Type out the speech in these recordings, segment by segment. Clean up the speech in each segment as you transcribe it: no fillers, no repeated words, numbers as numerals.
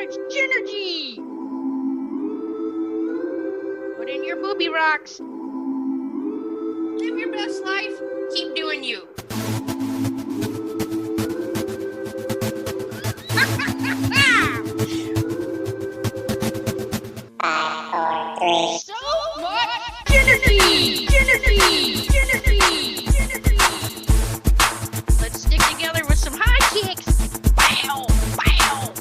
much energy. Put in your booby rocks. Live your best life. Keep doing you. So much energy. Let's stick together with some high kicks. Wow, wow.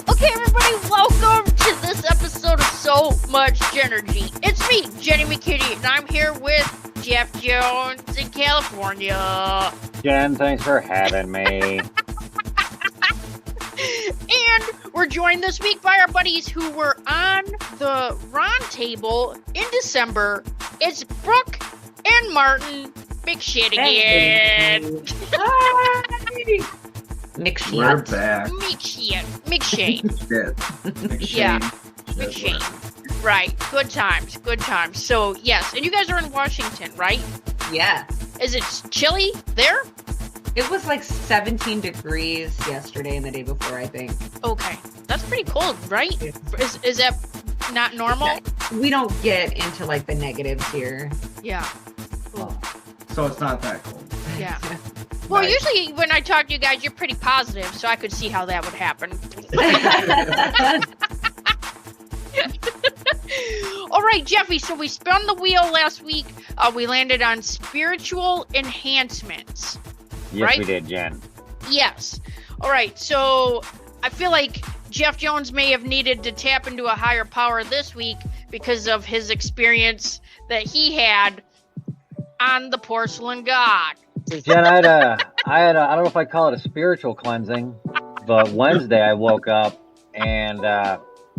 Okay, everybody, welcome to this episode of So Much Energy. It's me, Jenny McKitty, and I'm here with Jeff Jones in California. Jen, thanks for having me. And we're joined this week by our buddies who were on the Ron table in December. It's Brooke and Martin McShane again. Hi. McShane. We're back. McShane. Yeah, McShane. Right. Good times. Good times. So, yes. And you guys are in Washington, right? Yeah. Is it chilly there? It was like 17 degrees yesterday and the day before, I think. Okay. That's pretty cold, right? Is that not normal? We don't get into like the negatives here. Yeah. Cool. So it's not that cold. Yeah. Well, Right. usually when I talk to you guys, you're pretty positive, so I could see how that would happen. All right, Jeffy, so we spun the wheel last week. We landed on spiritual enhancements. Yes, Right? we did, Jen. Yes. All right, so I feel like Jeff Jones may have needed to tap into a higher power this week because of his experience that he had on the porcelain god. Jen, I don't know if I call it a spiritual cleansing, but Wednesday I woke up and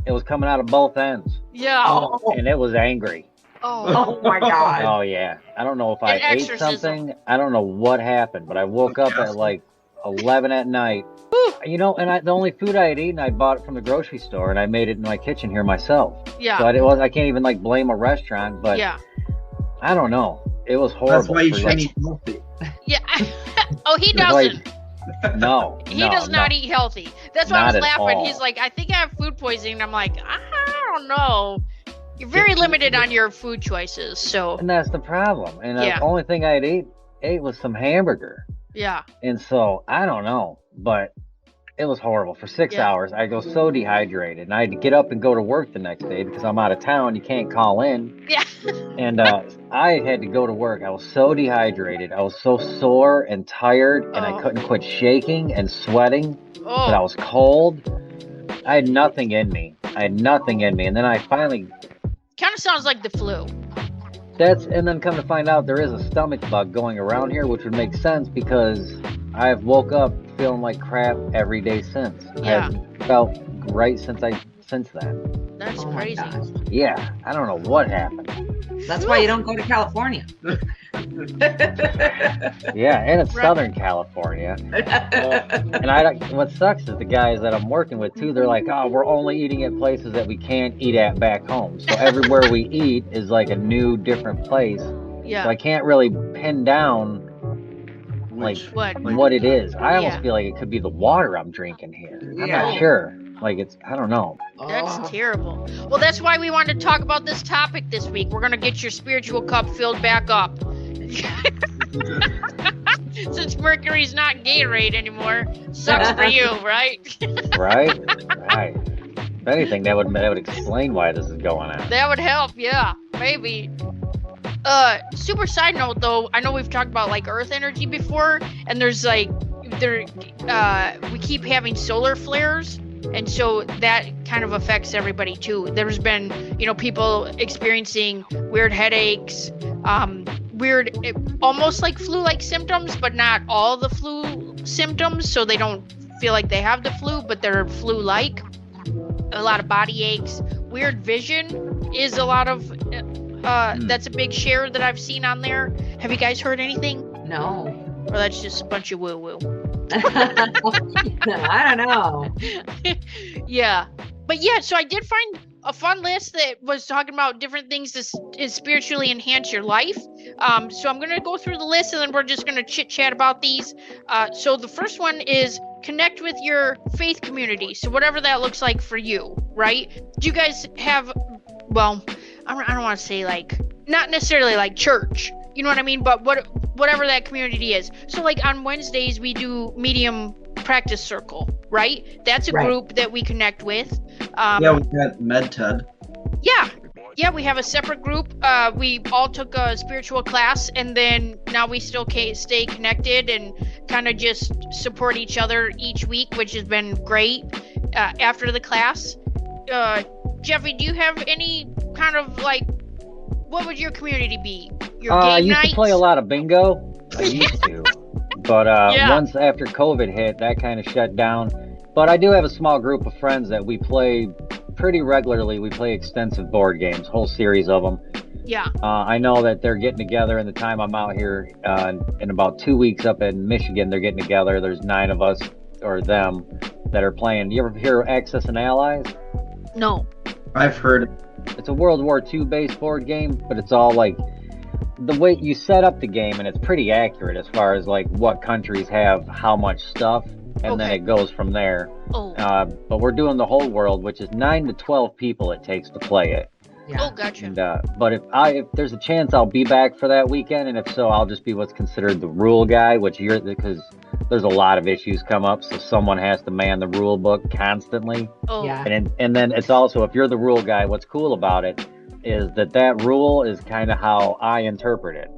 it was coming out of both ends, Yeah. and it was angry. Oh. Oh my God. Oh yeah, I don't know if I An ate exorcism. something. I don't know what happened, but I woke up at like 11 at night. You know, and the only food I had eaten, I bought it from the grocery store, and I made it in my kitchen here myself. Yeah. So I can't even like blame a restaurant, but Yeah. I don't know. It was horrible. That's why you for, shouldn't like, eat healthy. Yeah. Oh, he That's why- doesn't. No, He does not eat healthy. That's why I Not was at laughing. all. He's like, I think I have food poisoning. I'm like, I don't know. You're very limited on your food choices. So, And that's the problem. And Yeah. the only thing I'd ate was some hamburger. yeah. And so I don't know, but it was horrible. For 6 Yeah. hours, I go so dehydrated, and I had to get up and go to work the next day because I'm out of town. You can't call in. Yeah. And I had to go to work. I was so dehydrated. I was so sore and tired, and Oh. I couldn't quit shaking and sweating. But I Oh, was cold. I had nothing in me. And then I finally kind of sounds like the flu. and then come to find out there is a stomach bug going around here, which would make sense because I've woke up feeling like crap every day since. I Yeah. haven't felt great since then. That's Oh my crazy. gosh. Yeah, I don't know what happened. That's why you don't go to California. Yeah, and it's Right. Southern California. And what sucks is the guys that I'm working with too, they're like, oh, we're only eating at places that we can't eat at back home. So everywhere we eat is like a new, different place. Yeah. So I can't really pin down like What? what it is. I almost Yeah. feel like it could be the water I'm drinking here. I'm Yeah. not sure. Like I don't know. That's Oh. terrible. Well, that's why we wanted to talk about this topic this week. We're going to get your spiritual cup filled back up. Since Mercury's not Gatorade anymore. Sucks for you, right? Right? Right. If anything, that would explain why this is going on. That would help, yeah. Maybe. Super side note though, I know we've talked about like earth energy before, and there's like we keep having solar flares, and so that kind of affects everybody too. There's been, people experiencing weird headaches, weird almost like flu-like symptoms, but not all the flu symptoms, so they don't feel like they have the flu, but they're flu-like. A lot of body aches, weird vision is a lot of that's a big share that I've seen on there. Have you guys heard anything? No. Or that's just a bunch of woo-woo? I don't know. Yeah. But yeah, so I did find a fun list that was talking about different things to spiritually enhance your life. So I'm gonna go through the list and then we're just gonna chit chat about these. So the first one is connect with your faith community. So whatever that looks like for you, right? Do you guys have? Well, I don't want to say like not necessarily like church. You know what I mean? But whatever that community is. So like on Wednesdays we do medium practice circle, right? That's a group that we connect with. Yeah, we got MedTed. Yeah, we have a separate group. We all took a spiritual class, and then now we still stay connected and kind of just support each other each week, which has been great. After the class, Jeffrey, do you have any kind of like, what would your community be? Your game I used nights? to play a lot of bingo. I used to. But once after COVID hit, that kind of shut down. But I do have a small group of friends that we play pretty regularly. We play extensive board games, whole series of them. Yeah. I know that they're getting together in the time I'm out here. In about 2 weeks up in Michigan, they're getting together. There's 9 of us, or them, that are playing. You ever hear of Axis and Allies? No. I've heard. It's a World War II based board game, but it's all like the way you set up the game, and it's pretty accurate as far as like what countries have how much stuff, and then it goes from there. But we're doing the whole world, which is 9 to 12 people it takes to play it. Yeah. Oh, gotcha. And, but if there's a chance, I'll be back for that weekend, and if so, I'll just be what's considered the rule guy, because there's a lot of issues come up, so someone has to man the rule book constantly. Oh. Yeah. And then it's also, if you're the rule guy, what's cool about it is that rule is kind of how I interpret it.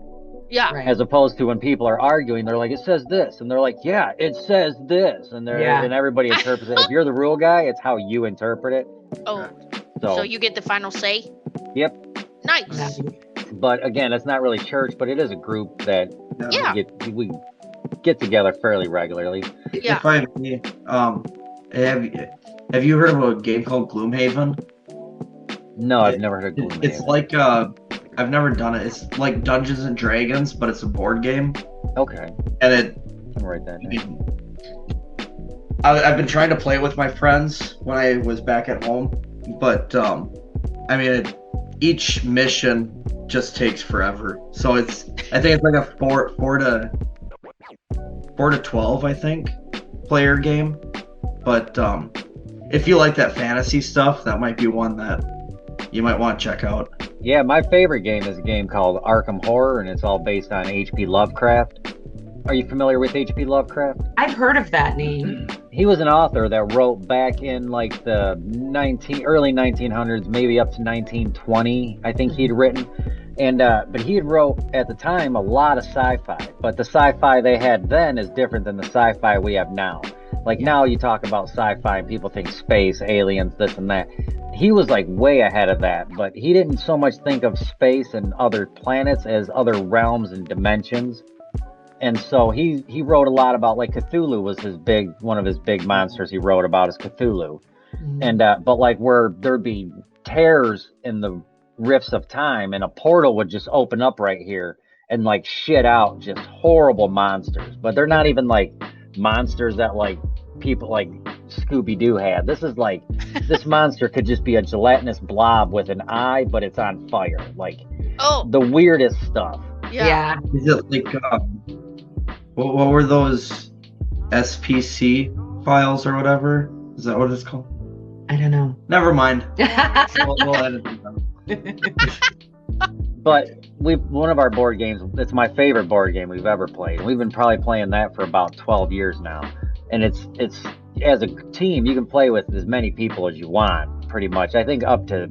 Yeah. Right. As opposed to when people are arguing, they're like, it says this, and they're like, yeah, it says this, and and everybody interprets it. If you're the rule guy, it's how you interpret it. Oh. So you get the final say? Yep. Nice. But again, it's not really church, but it is a group that we get together fairly regularly. Yeah. If I may, have you heard of a game called Gloomhaven? No, I've never heard of Gloomhaven. It's like I've never done it. It's like Dungeons and Dragons, but it's a board game. Okay. And I can write that down. I've been trying to play it with my friends when I was back at home, but I mean, each mission just takes forever. So I think it's like a 4 to 12, I think, player game. But if you like that fantasy stuff, that might be one that you might want to check out. Yeah, my favorite game is a game called Arkham Horror, and it's all based on H.P. Lovecraft. Are you familiar with H.P. Lovecraft? I've heard of that name. He was an author that wrote back in like the early 1900s, maybe up to 1920, I think he'd written. And but he had wrote at the time a lot of sci-fi, but the sci-fi they had then is different than the sci-fi we have now. Like now you talk about sci-fi and people think space, aliens, this and that. He was like way ahead of that, but he didn't so much think of space and other planets as other realms and dimensions. And so he wrote a lot about, like, Cthulhu was one of his big monsters he wrote about is Cthulhu. Mm-hmm. And but like where there'd be tears in the rifts of time and a portal would just open up right here and like shit out just horrible monsters. But they're not even like monsters that like people like Scooby-Doo had. This is like, this monster could just be a gelatinous blob with an eye, but it's on fire. Like, the weirdest stuff. Yeah. Is it like, what were those SPC files or whatever? Is that what it's called? I don't know. Never mind. we'll edit them out. But one of our board games, it's my favorite board game we've ever played. We've been probably playing that for about 12 years now. And it's as a team, you can play with as many people as you want, pretty much. I think up to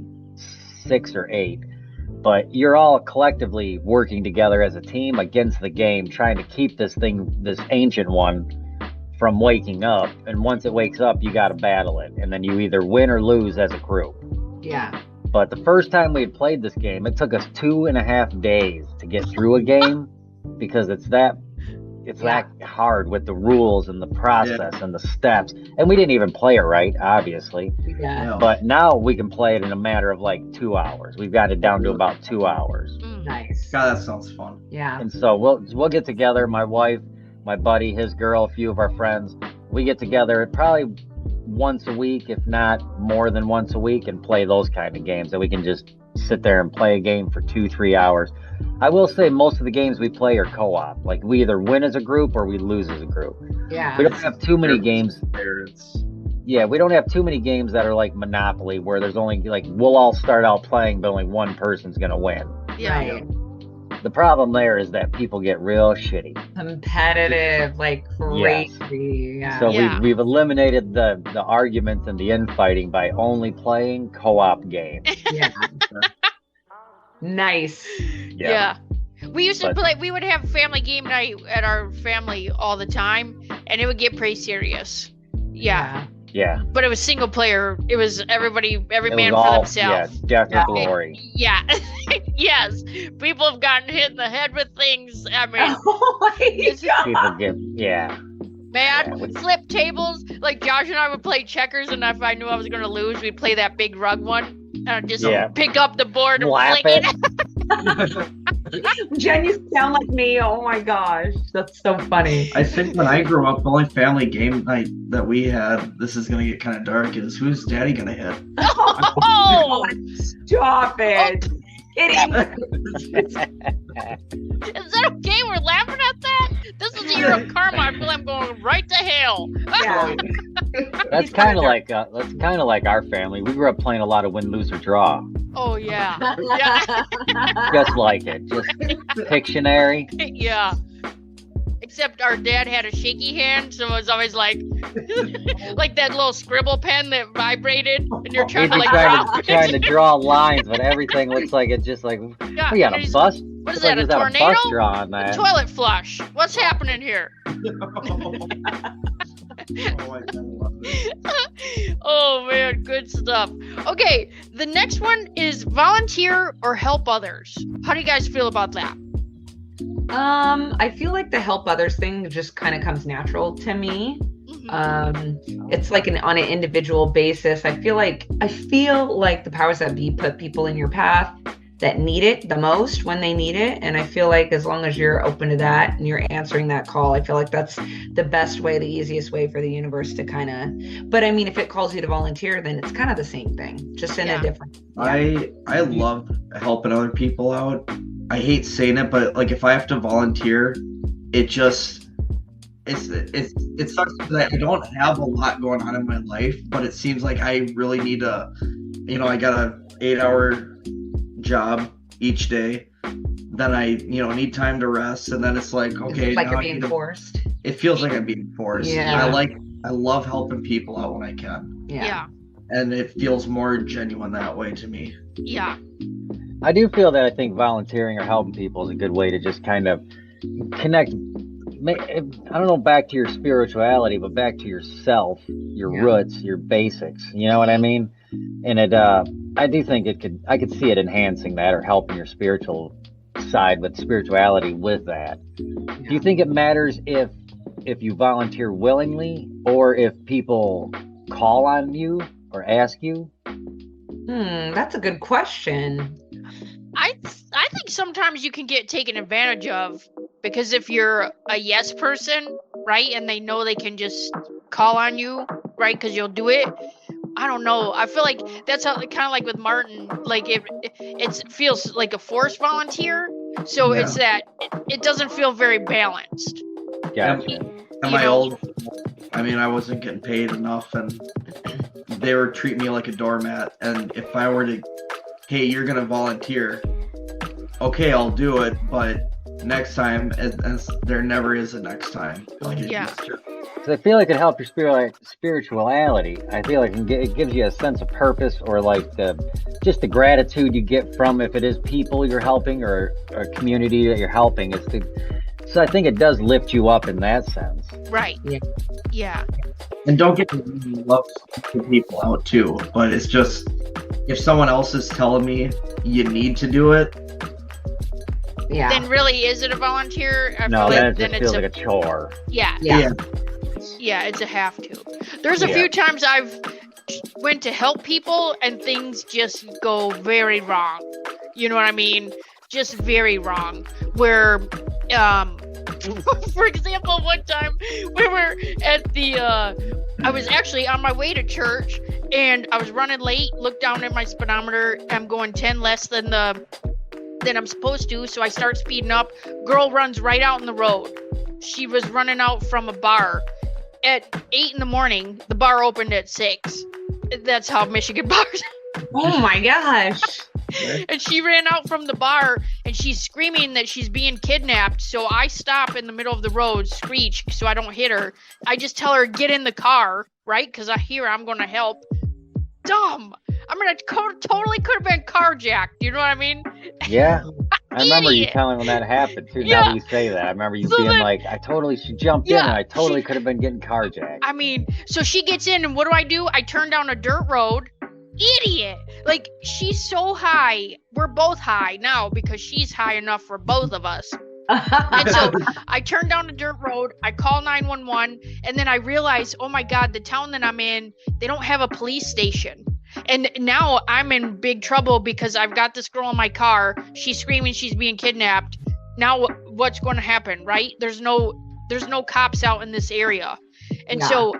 6 or 8. But you're all collectively working together as a team against the game, trying to keep this ancient one from waking up. And once it wakes up, you got to battle it. And then you either win or lose as a group. Yeah. But the first time we had played this game, it took us 2.5 days to get through a game because it's that hard with the rules and the process and the steps. And we didn't even play it right, obviously. Yeah. But now we can play it in a matter of like 2 hours. We've got it down to about 2 hours. Nice. God, that sounds fun. Yeah. And so we'll get together, my wife, my buddy, his girl, a few of our friends. We get together at probably once a week, if not more than once a week, and play those kind of games that we can just sit there and play a game for 2-3 hours. I will say most of the games we play are co-op. Like we either win as a group or we lose as a group. Yeah. We don't have too many games. It's Yeah, we don't have too many games that are like Monopoly, where there's only like we'll all start out playing, but only one person's gonna win. Yeah. Right. The problem there is that people get real shitty. Competitive, like crazy. Yeah. So Yeah. we've eliminated the arguments and the infighting by only playing co-op games. Yeah. Nice. Yeah. We used to But- play. We would have family game night at our family all the time, and it would get pretty serious. Yeah. Yeah. But it was single player. It was every It man was for all, themselves. Yeah, death Yeah. or glory. Yeah. Yes. People have gotten hit in the head with things. I mean, Oh my it's God. People get, yeah. bad. Yeah, Flip tables. Like Josh and I would play checkers, and if I knew I was going to lose, we'd play that big rug one. And I'd just Yeah. pick up the board and Slap fling it. Jen, you sound like me. Oh my gosh. That's so funny. I think when I grew up, the only family game night that we had, this is gonna get kind of dark, is who's daddy gonna hit? Oh! Stop it. Kidding. Is that okay? We're laughing at that? This is the year of karma. I feel I'm going right to hell. Yeah. That's kind of like our family. We grew up playing a lot of win, lose, or draw. Oh, yeah. Yeah. Just like it. Just Pictionary. Yeah. Except our dad had a shaky hand, so it was always like like that little scribble pen that vibrated, and you're trying We'd to be like draw. trying to draw lines, but everything looks like it's just like Yeah, we got and a he's- bus. What is looks like that, a there's got tornado? A bus draw on that. Toilet flush. What's happening here? Oh man, good stuff. Okay, the next one is volunteer or help others. How do you guys feel about that? I feel like the help others thing just kind of comes natural to me. It's like on an individual basis. I feel like the powers that be put people in your path that need it the most when they need it. And I feel like as long as you're open to that and you're answering that call, I feel like that's the best way, the easiest way for the universe to kind of, but I mean, if it calls you to volunteer, then it's kind of the same thing, just in a different. I love helping other people out. I hate saying it, but like if I have to volunteer, it sucks because I don't have a lot going on in my life, but it seems like I really need I got a 8-hour job each day. Then I, need time to rest, and then it's like, okay, It's like now you're I being need to- forced. It feels like I'm being forced. Yeah. And I love helping people out when I can, Yeah. and it feels more genuine that way to me. Yeah. I do feel that I think volunteering or helping people is a good way to just kind of connect. I don't know, back to your spirituality, but back to yourself, your roots, your basics. You know what I mean? And I do think I could see it enhancing that or helping your spiritual side with spirituality with that. Do you think it matters if you volunteer willingly or if people call on you or ask you? That's a good question. I think sometimes you can get taken advantage of because if you're a yes person, right, and they know they can just call on you, right, because you'll do it. I don't know. I feel like that's how kind of like with Martin, like it feels like a forced volunteer, so it's that it doesn't feel very balanced. Gotcha. And my I wasn't getting paid enough, and they were treating me like a doormat. And if I were to, hey, you're gonna volunteer, okay, I'll do it, but next time, as there never is a next time. So I feel like it helps your spirituality. I feel like it gives you a sense of purpose, or like just the gratitude you get from if it is people you're helping or a community that you're helping. So I think it does lift you up in that sense. Right. Yeah. And don't get me wrong, love helping people out too, but it's just if someone else is telling me you need to do it, then really is it a volunteer? I No, feel then like, it just then feels it's like a chore. Yeah, it's a have to. There's a few times I've went to help people and things just go very wrong. You know what I mean? Just very wrong. Where For example, one time we were at the I was actually on my way to church and I was running late, looked down at my speedometer, I'm going 10 less than I'm supposed to, so I start speeding up. Girl runs right out in the road. She was running out from a bar at 8 in the morning. The bar opened at 6. That's how Michigan bars. Oh my gosh. And she ran out from the bar and she's screaming that she's being kidnapped. So I stop in the middle of the road, screech so I don't hit her. I just tell her, get in the car, right? Because I hear I'm going to help. Dumb. I mean, I totally could have been carjacked. You know what I mean? Yeah. I remember you Idiot. telling when that happened too. Yeah. Now that you say that, I remember you So being then- like, she jumped in Yeah, and I totally she- could have been getting carjacked. I mean, so she gets in and what do? I turn down a dirt road. Idiot. Like, she's so high. We're both high now because she's high enough for both of us. And so I turn down a dirt road, I call 911, and then I realize, oh my God, the town that I'm in, they don't have a police station. And now I'm in big trouble because I've got this girl in my car. She's screaming she's being kidnapped. Now what's going to happen, right? There's no cops out in this area. And so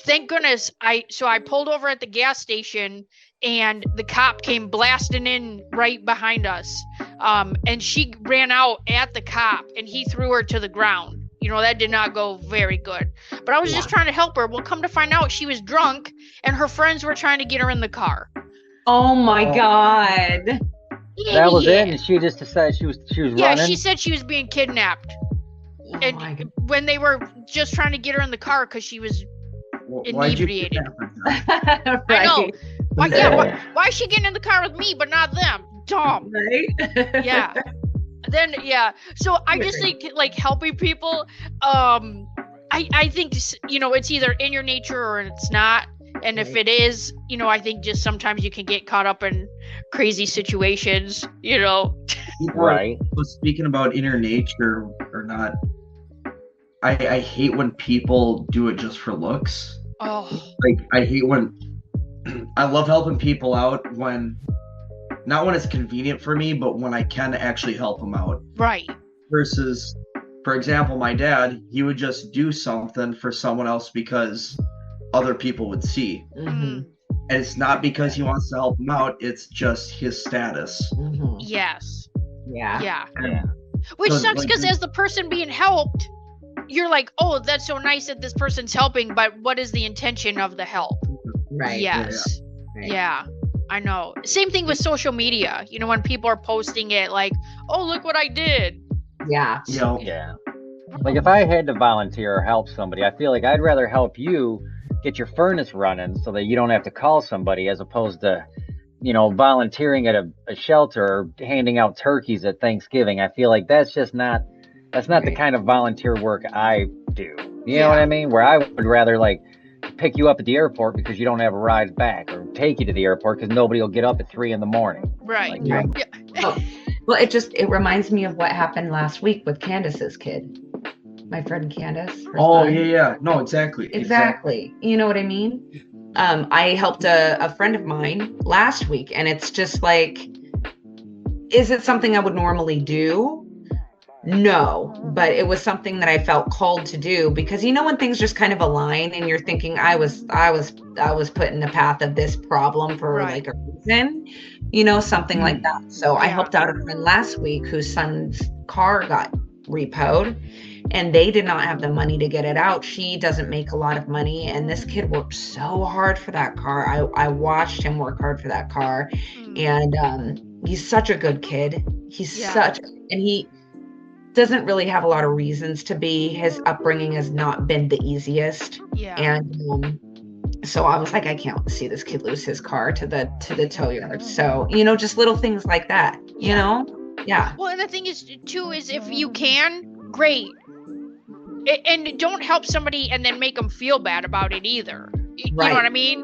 thank goodness I pulled over at the gas station and the cop came blasting in right behind us. And she ran out at the cop and he threw her to the ground. You know, that did not go very good. But I was just trying to help her. Well, come to find out she was drunk and her friends were trying to get her in the car. Oh my God. That was it, Idiot. and she just decided she was Yeah, running. she said she was being kidnapped. Oh my And God. when they were just trying to get her in the car because she was Why'd you inebriated. kidnap her? I know. Right. Why is she getting in the car with me but not them? Dumb. Right? Yeah. Then so I just think like helping people, I think it's either in your nature or it's not. And if it is, I think just sometimes you can get caught up in crazy situations, Right. So speaking about inner nature or not, I hate when people do it just for looks. Oh, Like, I hate when I love helping people out not when it's convenient for me, but when I can actually help them out. right. Versus, for example, my dad, he would just do something for someone else because other people would see. Mhm. And it's not because he wants to help them out, it's just his status. Mhm. Yes. Yeah. Yeah. Yeah. Which So, sucks like, because as the person being helped, you're like, oh, that's so nice that this person's helping, but what is the intention of the help? Right. Yes. Right. Yeah. I know. Same thing with social media. When people are posting it like, oh, look what I did. Yeah. You know, Yeah. Like if I had to volunteer or help somebody, I feel like I'd rather help you get your furnace running so that you don't have to call somebody as opposed to, volunteering at a shelter or handing out turkeys at Thanksgiving. I feel like that's not the Right. kind of volunteer work I do. You know what I mean? Where I would rather like pick you up at the airport because you don't have a ride back, or take you to the airport because nobody will get up at 3 a.m. Right. Like, Right. Yeah. Well, it reminds me of what happened last week with Candace's kid. My friend Candace. her oh son. yeah. No, exactly. Exactly. You know what I mean? I helped a friend of mine last week, and it's just like, is it something I would normally do? No, but it was something that I felt called to do because when things just kind of align and you're thinking I was put in the path of this problem for Right. like a reason, something like that. So I Yeah. helped out a friend last week whose son's car got repoed and they did not have the money to get it out. She doesn't make a lot of money, and this kid worked so hard for that car. I watched him work hard for that car, Mm. and he's such a good kid. He's Yeah. and he doesn't really have a lot of reasons to be. His upbringing has not been the easiest, Yeah. and so I was like, I can't see this kid lose his car to the tow yard. So just little things like that. Yeah. Well, and the thing is, too, is if you can, great. And don't help somebody and then make them feel bad about it either. You know Right. what I mean?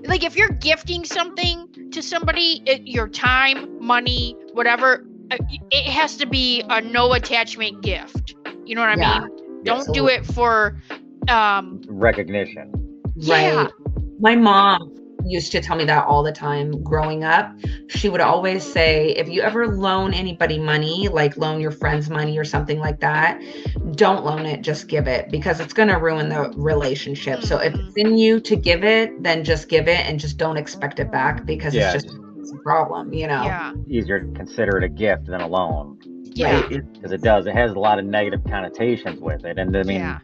Like, if you're gifting something to somebody, your time, money, whatever, it has to be a no attachment gift. You know what I Yeah. mean? Don't do it for, recognition. yeah. Right. My mom used to tell me that all the time growing up. She would always say, if you ever loan anybody money, like loan your friends money or something like that, don't loan it, just give it, because it's going to ruin the relationship. So if it's in you to give it, then just give it and just don't expect it back, because it's just a problem, you know? Yeah. Easier to consider it a gift than a loan. Yeah. Because it has a lot of negative connotations with it. And I mean,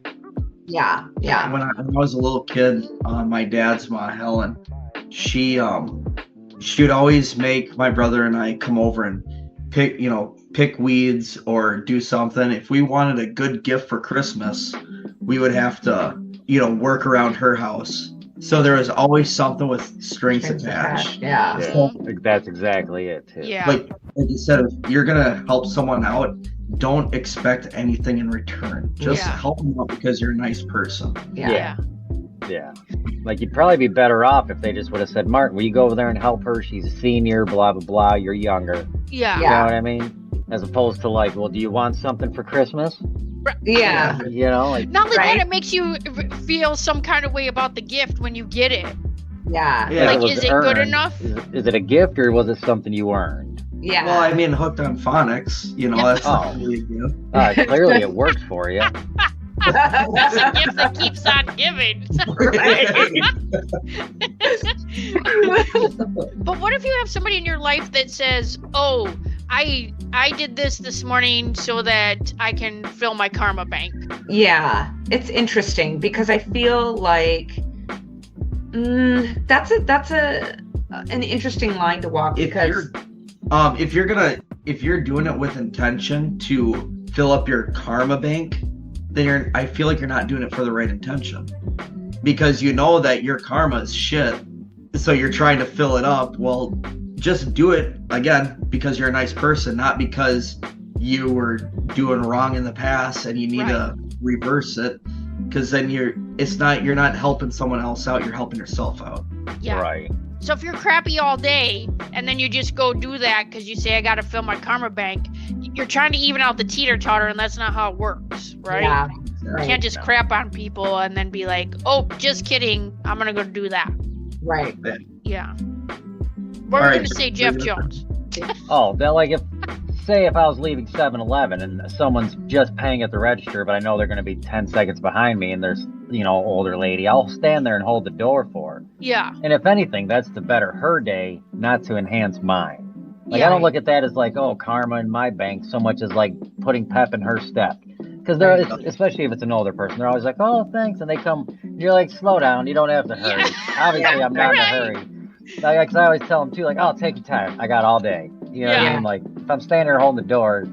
yeah. When I was a little kid, my dad's Aunt Helen, she would always make my brother and I come over and pick weeds or do something. If we wanted a good gift for Christmas, we would have to, work around her house. So there was always something with strings attached. Yeah. Yeah, that's exactly it too. Yeah. Like you said, if you're gonna help someone out, don't expect anything in return. Just help them out because you're a nice person. Yeah. Like, you'd probably be better off if they just would have said, Martin, will you go over there and help her? She's a senior, blah, blah, blah. You're younger. Yeah. You know what I mean? As opposed to like, well, do you want something for Christmas? Yeah. You know, like, not like that, it makes you feel some kind of way about the gift when you get it. Yeah. Like, is it good enough? Is it a gift, or was it something you earned? Yeah. Well, I mean, hooked on phonics, that's not really a gift. Clearly it works for you. That's a gift that keeps on giving. But what if you have somebody in your life that says, oh, I did this morning so that I can fill my karma bank? Yeah, it's interesting because I feel like that's an interesting line to walk, because if you're doing it with intention to fill up your karma bank, then I feel like you're not doing it for the right intention, because you know that your karma is shit, so you're trying to fill it up. Well, just do it again because you're a nice person, not because you were doing wrong in the past and you need to reverse it, because then you're not helping someone else out, you're helping yourself out. Yeah. Right. So if you're crappy all day and then you just go do that because you say, I got to fill my karma bank, you're trying to even out the teeter-totter, and that's not how it works, right? Yeah. You can't just crap on people and then be like, oh, just kidding, I'm going to go do that. Right. Yeah. What were you going to say, Jeff Jones? Oh, that, like, if I was leaving 7-Eleven and someone's just paying at the register, but I know they're going to be 10 seconds behind me, and there's, older lady, I'll stand there and hold the door for her. Yeah. And if anything, that's to better her day, not to enhance mine. Like, I don't look at that as like, oh, karma in my bank, so much as like putting pep in her step. Because especially if it's an older person, they're always like, oh, thanks. And they come, you're like, slow down, you don't have to hurry. Obviously, I'm not in a hurry. Like, I always tell them too, like, oh, take your time. I got all day. You know what I mean? Like, if I'm standing there holding the door,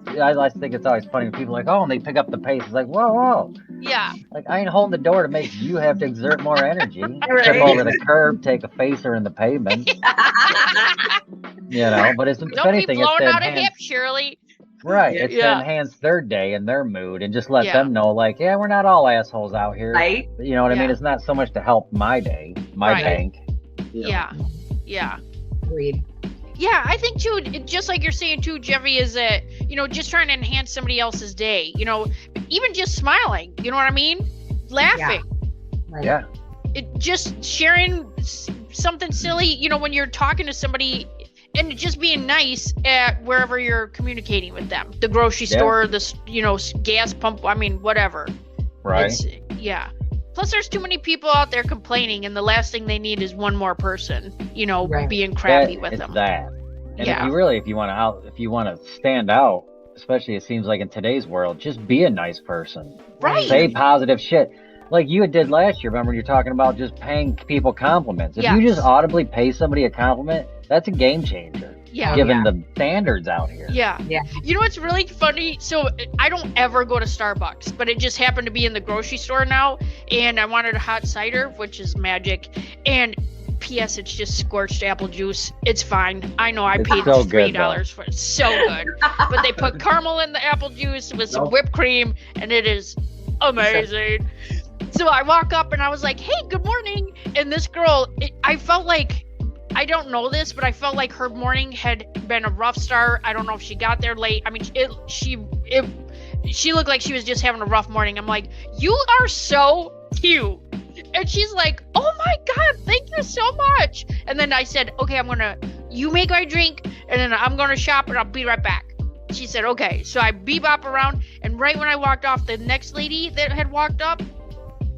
I think it's always funny when people are like, oh, and they pick up the pace. It's like, whoa. Yeah. Like, I ain't holding the door to make you have to exert more energy. Trip over the curb, take a facer in the pavement. But if anything, be blowing it's out a hip, Shirley. Right. It's to enhance their day and their mood, and just let them know, like, yeah, we're not all assholes out here. Right. You know what I mean? It's not so much to help my day, my bank. Yeah. Agreed. Yeah, I think too, just like you're saying too, Jeffy, is that, just trying to enhance somebody else's day, even just smiling, you know what I mean? Laughing. Right. Yeah. It just sharing something silly, when you're talking to somebody, and just being nice at wherever you're communicating with them. The grocery store, the, gas pump, whatever. Right. Plus, there's too many people out there complaining, and the last thing they need is one more person, being crappy with them. That. And if you want to stand out, especially it seems like in today's world, just be a nice person. Right. Say positive shit. Like you did last year. Remember, you're talking about just paying people compliments. If you just audibly pay somebody a compliment, that's a game changer. Yeah. Given the standards out here. Yeah. You know what's really funny? So I don't ever go to Starbucks, but it just happened to be in the grocery store now, and I wanted a hot cider, which is magic. And P.S. it's just scorched apple juice. It's fine. I know I paid so $3 for it. It's so good. But they put caramel in the apple juice with some whipped cream, and it is amazing. So I walk up and I was like, hey, good morning. And this girl, I felt like, I don't know this, but I felt like her morning had been a rough start. I don't know if she got there late. I mean, she looked like she was just having a rough morning. I'm like, you are so cute. And she's like, oh my God, thank you so much. And then I said, okay, you make my drink, and then I'm going to shop, and I'll be right back. She said, okay. So I bebop around, and right when I walked off, the next lady that had walked up,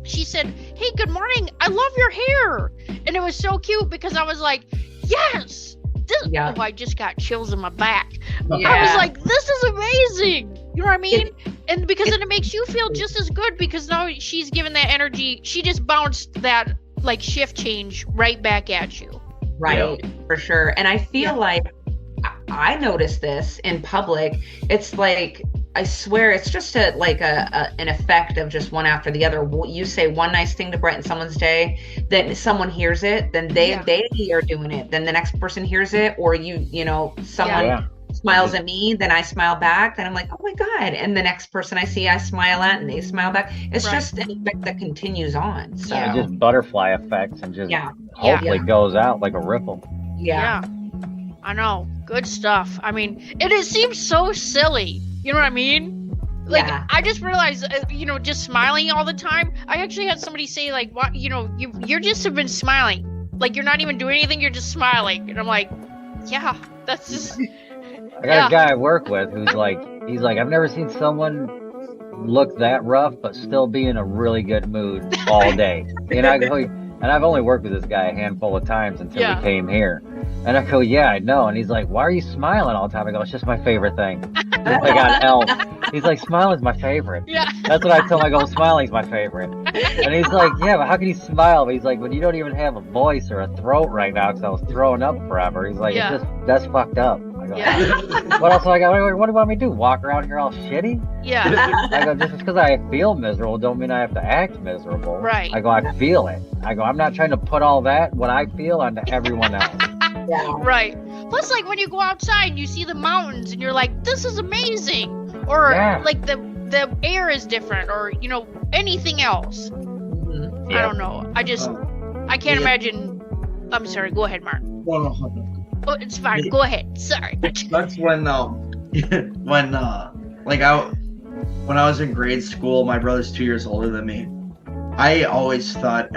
she said, hey, good morning. I love your hair. And it was so cute because I was like, yes. Oh, I just got chills in my back. Yeah. I was like, this is amazing. You know what I mean? And because then it makes you feel just as good because now she's given that energy. She just bounced that like shift change right back at you. Right, for sure. And I feel like I noticed this in public. It's like, I swear, it's just an effect of just one after the other. You say one nice thing to brighten someone's day, then someone hears it, then they are doing it. Then the next person hears it, or someone smiles at me, then I smile back. Then I'm like, oh my God. And the next person I see, I smile at, and they smile back. It's just an effect that continues on. So just butterfly effects, and just hopefully goes out like a ripple. Yeah. I know. Good stuff. I mean, it seems so silly. You know what I mean? Like, I just realized, just smiling all the time. I actually had somebody say, like, what, you're just have been smiling. Like, you're not even doing anything. You're just smiling. And I'm like, yeah, that's just. I got a guy I work with who's like, he's like, I've never seen someone look that rough, but still be in a really good mood all day. And I've only worked with this guy a handful of times until we came here. And I go, yeah, I know. And he's like, why are you smiling all the time? I go, it's just my favorite thing. I got Elf. He's like, smiling's my favorite. Yeah. That's what I tell him. I go, smiling's my favorite. And he's like, yeah, but how can you smile? But he's like, when you don't even have a voice or a throat right now because I was throwing up forever. He's like, that's fucked up. I go, what else do I got? What do you want me to do? Walk around here all shitty? Yeah. I go, just because I feel miserable don't mean I have to act miserable. Right. I go, I feel it. I go, I'm not trying to put all that, what I feel, onto everyone else. Right. Plus, like, when you go outside and you see the mountains and you're like, this is amazing. Or, like, the air is different, or, anything else. I don't know. I can't imagine. I'm sorry. Go ahead, Mark. Oh, it's fine. Go ahead. Sorry. That's when when I was in grade school, my brother's 2 years older than me. I always thought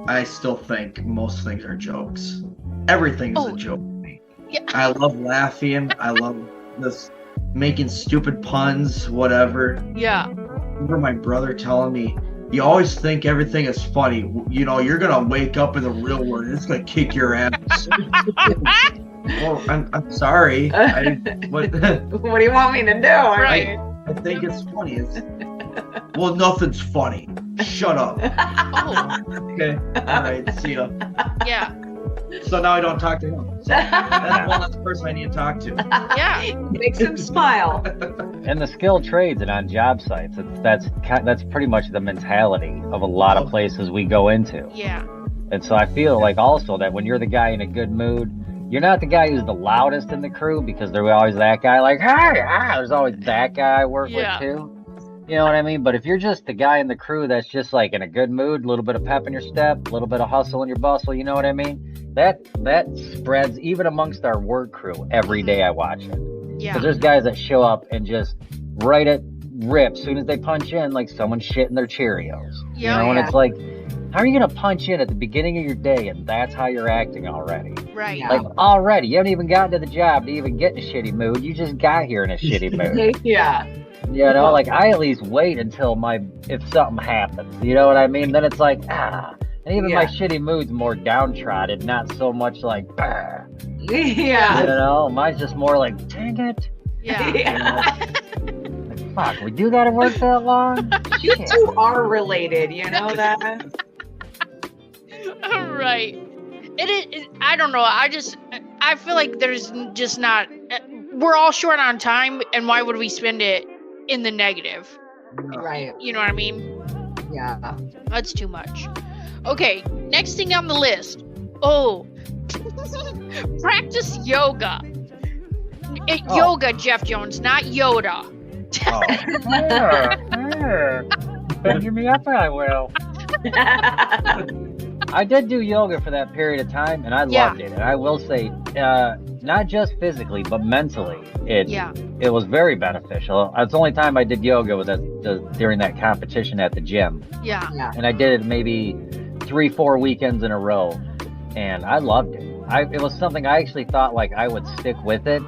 I still think most things are jokes. Everything is a joke to me. Yeah. I love laughing. I love this making stupid puns, whatever. Yeah. I remember my brother telling me, you always think everything is funny. You're going to wake up in the real world and it's going to kick your ass. Well, I'm sorry. What do you want me to do? Right. I think it's funny. Well, nothing's funny. Shut up. Oh. Okay. All right. See ya. Yeah. So now I don't talk to him. So that's one less person I need to talk to. Yeah. Makes him smile. And the skilled trades and on job sites, that's pretty much the mentality of a lot of places we go into. Yeah. And so I feel like also that when you're the guy in a good mood, you're not the guy who's the loudest in the crew, because there's always that guy like, hey, there's always that guy I work with too. You know what I mean? But if you're just the guy in the crew that's just like in a good mood, a little bit of pep in your step, a little bit of hustle in your bustle, you know what I mean? That spreads even amongst our work crew every day I watch it. Yeah. Because there's guys that show up and just right at rip, as soon as they punch in, like someone's shitting their Cheerios. Yeah. And it's like, how are you going to punch in at the beginning of your day and that's how you're acting already? Right. Like, already, you haven't even gotten to the job to even get in a shitty mood. You just got here in a shitty mood. Yeah. You know, like, I at least wait until if something happens. You know what I mean? Then it's like, And even my shitty mood's more downtrodden, not so much like, bah. Yeah. You know, mine's just more like, dang it. Yeah. Like, fuck, we do gotta work that long? You two are related, you know that? All right. I don't know. I feel like there's just not. We're all short on time, and why would we spend it in the negative? Right. You know what I mean? Yeah. That's too much. Okay, next thing on the list. Oh, practice yoga. Yoga, Jeff Jones, not Yoda. Bend me up, I will. I did do yoga for that period of time, and I loved it. And I will say, not just physically, but mentally. Yeah. It was very beneficial. It's the only time I did yoga was during that competition at the gym. Yeah. Yeah. And I did it maybe 3-4 weekends in a row. And I loved it. It was something I actually thought like I would stick with it.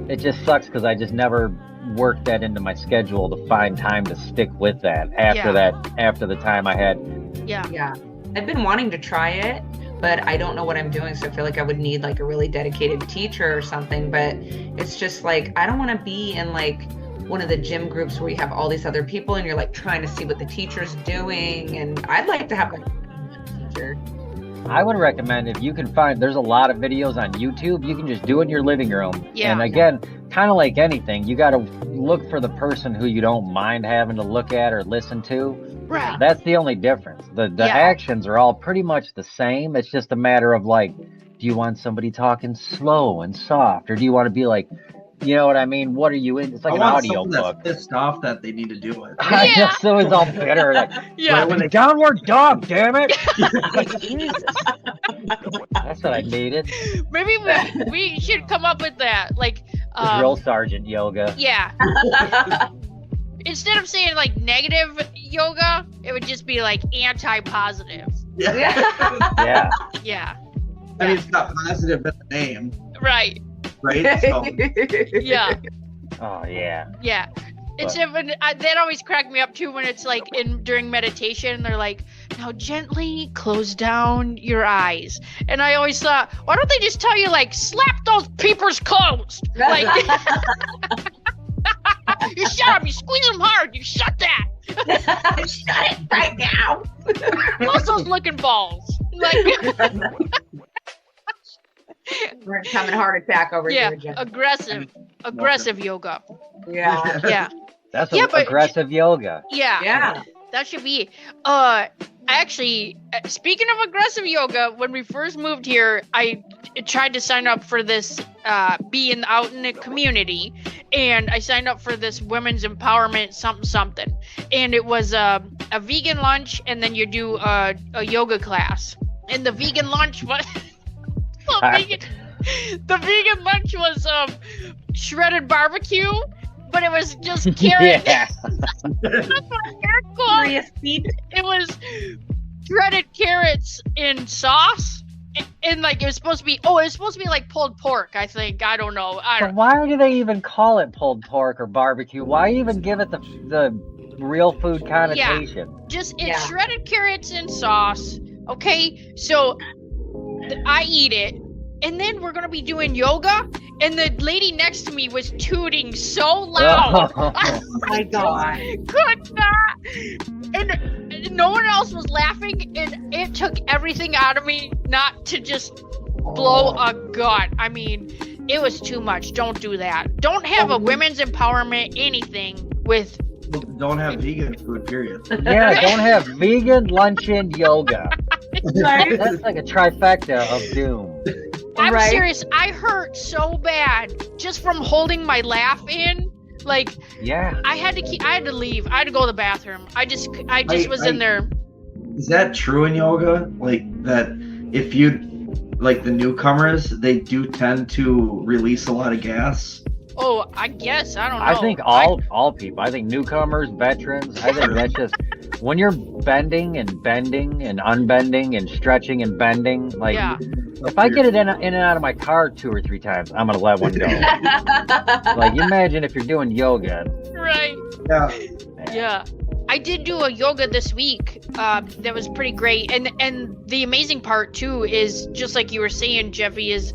It just sucks because I just never worked that into my schedule to find time to stick with that after the time I had. Yeah. Yeah. I've been wanting to try it, but I don't know what I'm doing. So I feel like I would need like a really dedicated teacher or something. But it's just like, I don't want to be in like one of the gym groups where you have all these other people and you're like trying to see what the teacher's doing. And I'd like to have like a teacher. I would recommend if you can find, there's a lot of videos on YouTube. You can just do it in your living room. Yeah. And again, kind of like anything, you got to look for the person who you don't mind having to look at or listen to. Right. That's the only difference. The actions are all pretty much the same. It's just a matter of like, do you want somebody talking slow and soft, or do you want to be like, you know what I mean? What are you in? It's like an audio book. That's pissed off that they need to do it. Yeah. So it's all bitter. Like, Yeah. when downward dog, damn it. Like, Jesus. That's what I needed. Maybe we should come up with that. Like, Drill sergeant yoga. yeah. Instead of saying like negative yoga, it would just be like anti-positive. Yeah. Yeah. Yeah. I mean, it's not positive in the name, Right. right? So, Yeah. Oh, yeah. Yeah. It's that always cracked me up too when it's like during meditation they're like, now gently close down your eyes, and I always thought, why don't they just tell you like slap those peepers closed? Like, you shut up, you squeeze them hard, you shut that. Shut it right now. Close those looking balls. Like, We're coming heart attack over yeah, here, Jen. aggressive yoga. Yeah. Yeah. That's Yeah, but- aggressive yoga. Yeah. Yeah. That should be. Actually, speaking of aggressive yoga, when we first moved here, I tried to sign up for this, being out in the community, and I signed up for this women's empowerment something. And it was a vegan lunch, and then you do a yoga class. And the vegan lunch was the vegan lunch was shredded barbecue, but it was just carrot. Yeah. It was shredded carrots in sauce, and like it was supposed to be like pulled pork. I think, I don't know. But why do they even call it pulled pork or barbecue? Why even give it the real food connotation? Just it's shredded carrots in sauce. Okay, so I eat it, and then we're gonna be doing yoga, and the lady next to me was tooting so loud. Oh my God. Could not. And no one else was laughing, and it took everything out of me not to just blow a gut. I mean, it was too much. Don't do that. Don't have a women's empowerment anything with. don't have vegan food, period. Yeah, don't have vegan luncheon yoga. That's like a trifecta of doom. I'm serious. I hurt so bad just from holding my laugh in. Like, yeah, I had to leave. I had to go to the bathroom. I just was in there. Is that true in yoga? Like that, if you like the newcomers, they do tend to release a lot of gas. Oh, I guess. I don't know. I think all people. I think newcomers, veterans. I think that's just when you're bending and unbending and stretching and bending. Like, if I get it in and out of my car 2 or 3 times, I'm gonna let one go. Like, imagine if you're doing yoga. Right. Yeah. Yeah. I did do a yoga this week. That was pretty great. And the amazing part too is, just like you were saying, Jeffy, is,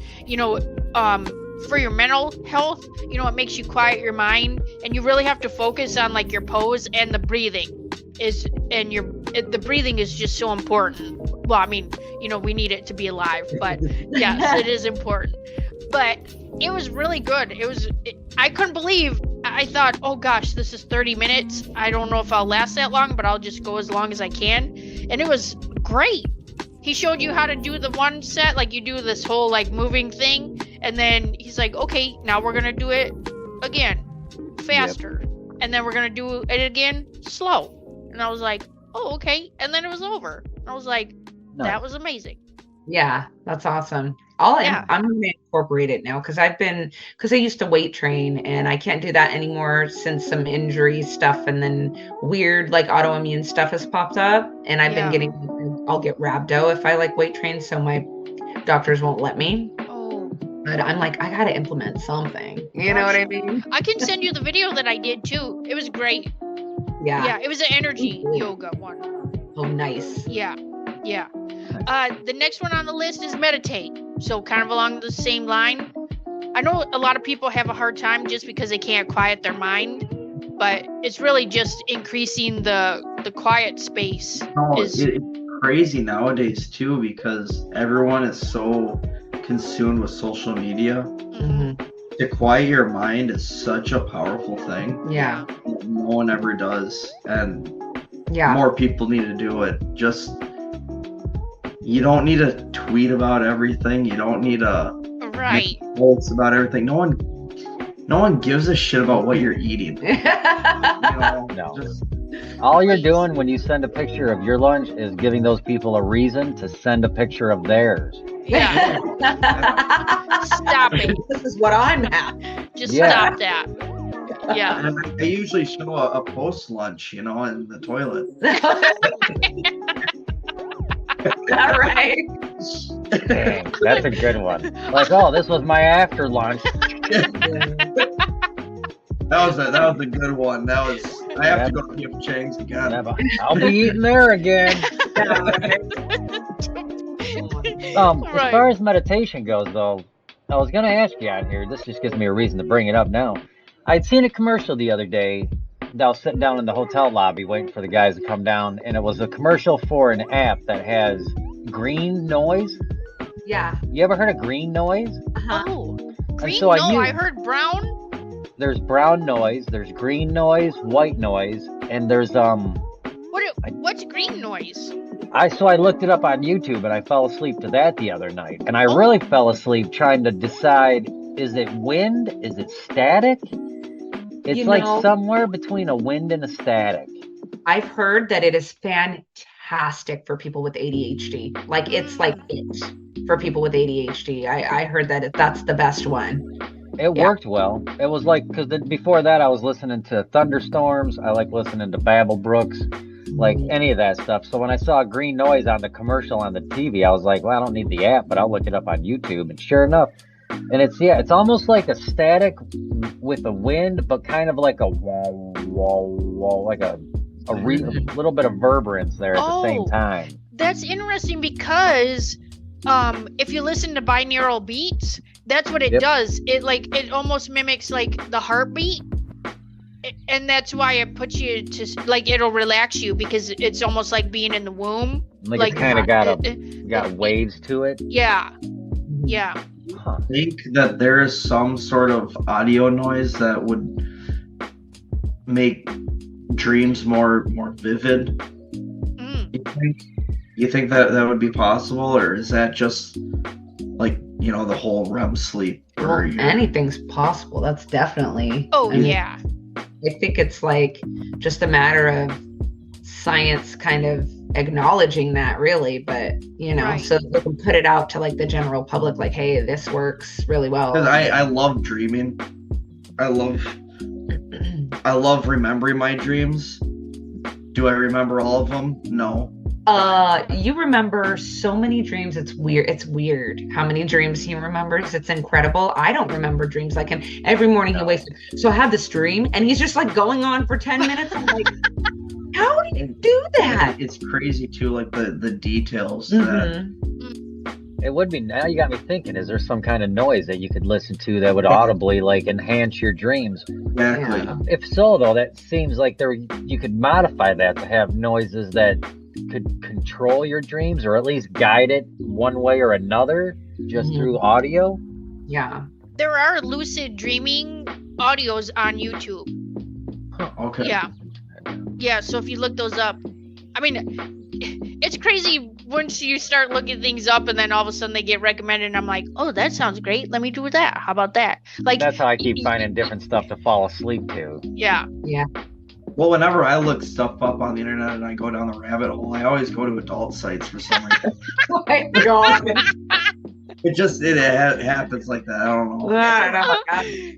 for your mental health, it makes you quiet your mind, and you really have to focus on like your pose and the breathing the breathing is just so important. Well, I mean, we need it to be alive, but yes, it is important. But it was really good. I couldn't believe, I thought, oh gosh, this is 30 minutes. I don't know if I'll last that long, but I'll just go as long as I can. And it was great. He showed you how to do the one set, like you do this whole like moving thing, and then he's like, okay, now we're gonna do it again, faster, and then we're gonna do it again, slow. And I was like, oh, okay, and then it was over. I was like, that was amazing. Yeah, that's awesome. I'm gonna incorporate it now because I used to weight train and I can't do that anymore since some injury stuff and then weird like autoimmune stuff has popped up. And I've been I'll get rhabdo if I like weight train. So my doctors won't let me. But I'm like, I gotta implement something. You know what I mean? I can send you the video that I did too. It was great. Yeah, it was an energy yoga one. Oh, nice. Yeah. The next one on the list is meditate. So kind of along the same line. I know a lot of people have a hard time just because they can't quiet their mind, but it's really just increasing the quiet space. It's crazy nowadays too because everyone is so consumed with social media. To quiet your mind is such a powerful thing. Yeah. No one ever does. And yeah, more people need to do it. You don't need to tweet about everything. You don't need to make posts about everything. No one gives a shit about what you're eating. All you're doing when you send a picture of your lunch is giving those people a reason to send a picture of theirs. Yeah. Stop it. This is what I'm at. Just stop that. Yeah. And I usually show a post lunch, in the toilet. All right. Dang, that's a good one. Like, oh, this was my after lunch. That was a good one. I have to go to P.F. Chang's again. I'll be eating there again. As far as meditation goes, though, I was going to ask you out here. This just gives me a reason to bring it up now. I'd seen a commercial the other day. I was sitting down in the hotel lobby waiting for the guys to come down, and it was a commercial for an app that has green noise. Yeah. You ever heard of green noise? Oh, green? So I heard brown. There's brown noise, there's green noise, white noise, and there's What's green noise? I looked it up on YouTube and I fell asleep to that the other night. And I really fell asleep trying to decide, is it wind? Is it static? It's somewhere between a wind and a static. I've heard that it is fantastic for people with ADHD. Like it's like it for people with ADHD. I heard that that's the best one. It worked well. It was like, because before that I was listening to thunderstorms. I like listening to Babel Brooks, like any of that stuff. So when I saw green noise on the commercial on the TV, I was like, well, I don't need the app, but I'll look it up on YouTube. And sure enough, and it's almost like a static with a wind, but kind of like a wall, like a little bit of reverberance there at the same time. That's interesting because if you listen to binaural beats, that's what it does. It almost mimics like the heartbeat, and that's why it puts you to it'll relax you because it's almost like being in the womb. Like it's kind of got waves to it. Yeah. I think that there is some sort of audio noise that would make dreams more vivid. You think that would be possible, or is that just like the whole REM sleep? Well, anything's possible. That's definitely. Yeah. I think it's like just a matter of science kind of acknowledging that, really, but so they can put it out to like the general public, like, hey, this works really well. Because I love dreaming. I love remembering my dreams. Do I remember all of them? No. You remember so many dreams. It's weird how many dreams he remembers. It's incredible. I don't remember dreams like him. Every morning he wakes up. So I have this dream and he's just like going on for 10 minutes. I'm like, how do you do that? It's crazy too, like the details. It would be. Now you got me thinking, is there some kind of noise that you could listen to that would audibly like enhance your dreams? Exactly. Yeah. If so, though, that seems like you could modify that to have noises that could control your dreams, or at least guide it one way or another, just through audio. Yeah. There are lucid dreaming audios on YouTube. Okay. Yeah, so if you look those up, I mean, it's crazy once you start looking things up and then all of a sudden they get recommended and I'm like, oh, that sounds great. Let me do that. How about that? Like, that's how I keep finding different stuff to fall asleep to. Yeah. Well, whenever I look stuff up on the internet and I go down the rabbit hole, I always go to adult sites for some reason. Oh my God. it happens like that. I don't know.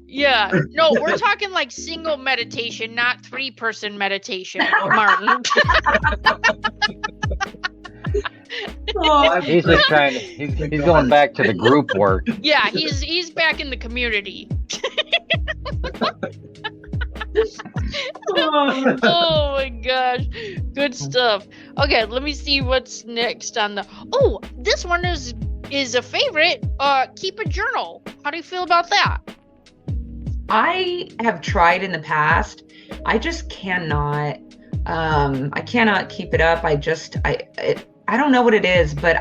Yeah. No, we're talking like single meditation, not 3-person meditation, Martin. He's just trying to, he's going back to the group work. Yeah, he's back in the community. Oh my gosh. Good stuff. Okay, let me see what's next on the Oh, this one is a favorite. Keep a journal. How do you feel about that? I have tried in the past. I just cannot I cannot keep it up. I don't know what it is, but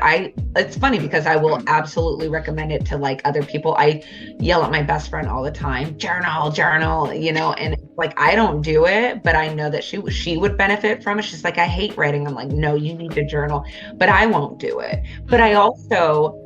it's funny because I will absolutely recommend it to like other people. I yell at my best friend all the time, journal, you know, and like, I don't do it, but I know that she would benefit from it. She's like, I hate writing. I'm like, no, you need to journal, but I won't do it. But I also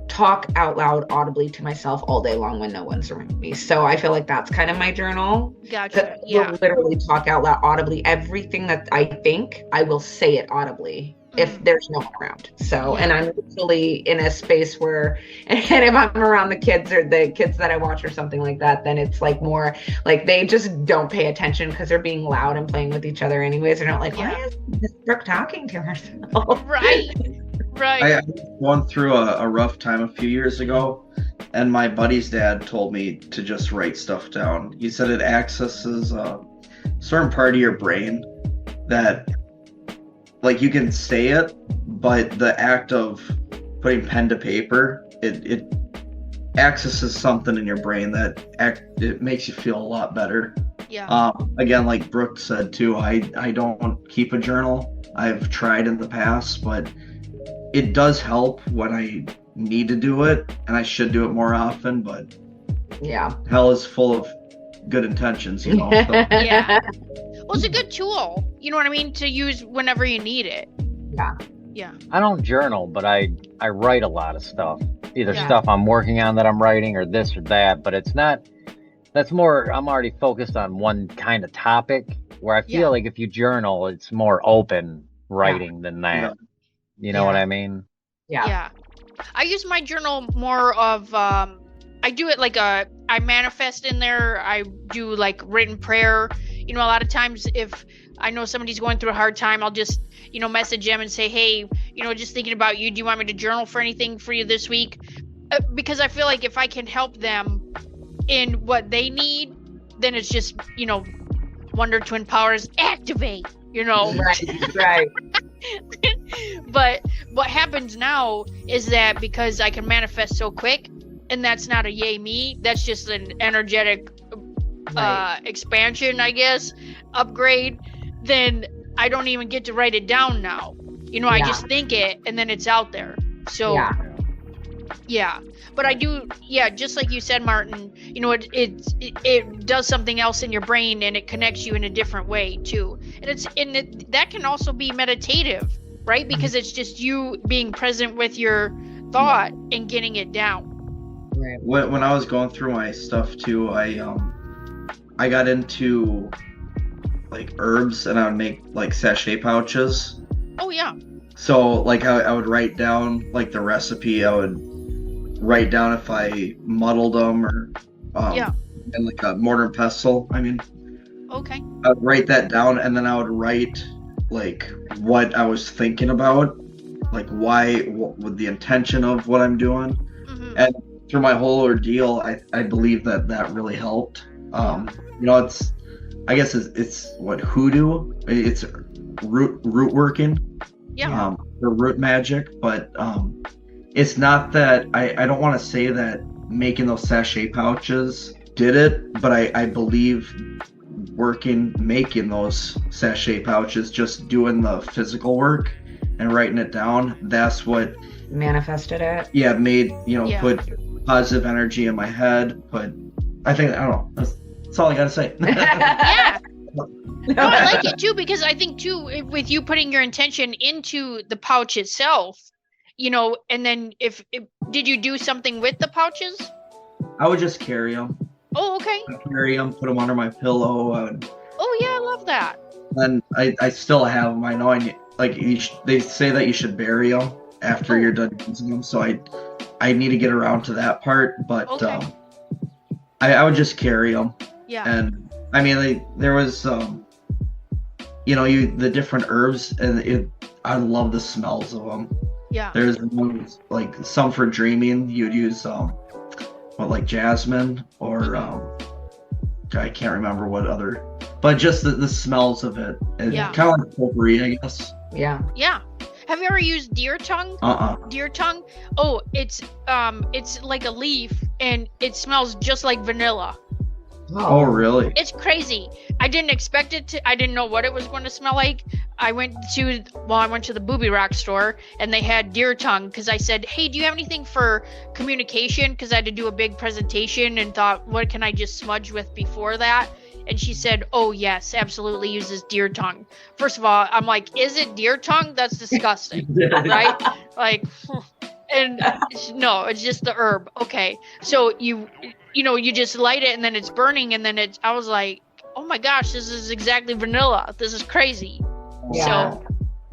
talk out loud audibly to myself all day long when no one's around me. So I feel like that's kind of my journal. Gotcha. Yeah. Will literally talk out loud audibly. Everything that I think, I will say it audibly if there's no one around. So, and I'm usually in a space where, and if I'm around the kids or the kids that I watch or something like that, then it's like more like they just don't pay attention because they're being loud and playing with each other anyways. They're not like, why is Miss Brooke talking to herself? Right. I was going through a rough time a few years ago, and my buddy's dad told me to just write stuff down. He said it accesses a certain part of your brain that, like, you can say it, but the act of putting pen to paper, it accesses something in your brain that it makes you feel a lot better. Yeah. Again, like Brooke said too, I don't keep a journal. I've tried in the past, but it does help when I need to do it, and I should do it more often, but yeah, hell is full of good intentions, you know. So. Yeah. Well, it's a good tool, you know what I mean, to use whenever you need it. Yeah. I don't journal, but I write a lot of stuff. Either stuff I'm working on that I'm writing or this or that, but it's not, that's more, I'm already focused on one kind of topic where I feel like if you journal, it's more open writing than that. Yeah. You know what I mean? Yeah. I use my journal more of, I do it like I manifest in there. I do like written prayer. You know, a lot of times if I know somebody's going through a hard time, I'll just, you know, message them and say, hey, you know, just thinking about you. Do you want me to journal for anything for you this week? Because I feel like if I can help them in what they need, then it's just, you know, Wonder Twin Powers activate, you know. Right. But what happens now is that because I can manifest so quick, and that's not a yay me, that's just an energetic expansion, I guess, upgrade, then I don't even get to write it down now. You know, I just think it and then it's out there. So but I do, just like you said, Martin, you know, it does something else in your brain and it connects you in a different way too. And that can also be meditative, right? Because it's just you being present with your thought and getting it down. Right. When I was going through my stuff too, I got into like herbs, and I would make like sachet pouches. Oh yeah. So like I would write down like the recipe. I would write down if I muddled them or and like a mortar and pestle. I mean, okay. I would write that down, and then I would write like what I was thinking about, like what with the intention of what I'm doing, and through my whole ordeal, I believe that really helped. You know, I guess it's what hoodoo. It's root working. Yeah. The root magic, but it's not that I don't want to say that making those sachet pouches did it, but I believe making those sachet pouches, just doing the physical work and writing it down, that's what manifested it. Yeah, made, you know, put positive energy in my head. But I don't know. That's all I gotta say. Yeah. No, I like it too, because I think too, with you putting your intention into the pouch itself, you know, and then did you do something with the pouches? I would just carry them. Oh, okay. I'd carry them, put them under my pillow. Oh yeah, I love that. And I still have them. I know they say that you should bury them after you're done using them. So I need to get around to that part, but Okay. I would just carry them. Yeah. And I mean, there was the different herbs, and I love the smells of them. Yeah. There's ones, like some for dreaming. You'd use like jasmine, or I can't remember what other, but just the smells of it. And Yeah. kind of like potpourri, I guess. Yeah. Yeah. Have you ever used deer tongue? Deer tongue? Oh, it's like a leaf, and it smells just like vanilla. Oh, really? It's crazy. I didn't expect it to. I didn't know what it was going to smell like. I went to the Booby Rock store, and they had deer tongue, because I said, hey, do you have anything for communication? Because I had to do a big presentation and thought, what can I just smudge with before that? And she said, oh, yes, absolutely uses deer tongue. First of all, I'm like, is it deer tongue? That's disgusting, right? Like, and no, it's just the herb. Okay. So you just light it, and then it's burning, and then I was like, oh my gosh, this is exactly vanilla. This is crazy. Yeah. So,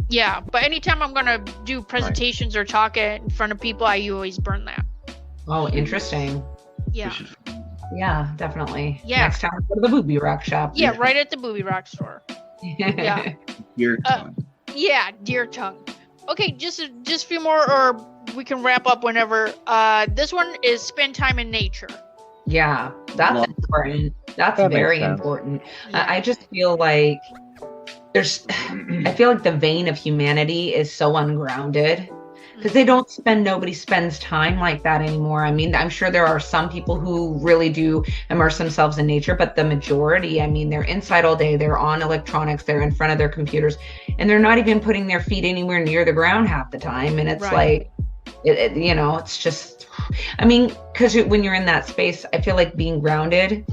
yeah. But anytime I'm going to do presentations or talk in front of people, I always burn that. Oh, interesting. Yeah. Yeah, definitely. Yeah. Next time, go to the Booby Rock shop. Yeah, right at the Booby Rock store. Yeah. Deer tongue. Yeah, deer tongue. Okay, just a few more, or we can wrap up whenever. This one is spend time in nature. Yeah, that's important. That's That makes very sense. important. Yeah. I just feel like I feel like the vein of humanity is so ungrounded, because nobody spends time like that anymore. I mean, I'm sure there are some people who really do immerse themselves in nature, but the majority, I mean, they're inside all day, they're on electronics, they're in front of their computers, and they're not even putting their feet anywhere near the ground half the time. And it's Right. like, it's just, I mean, because when you're in that space, I feel like being grounded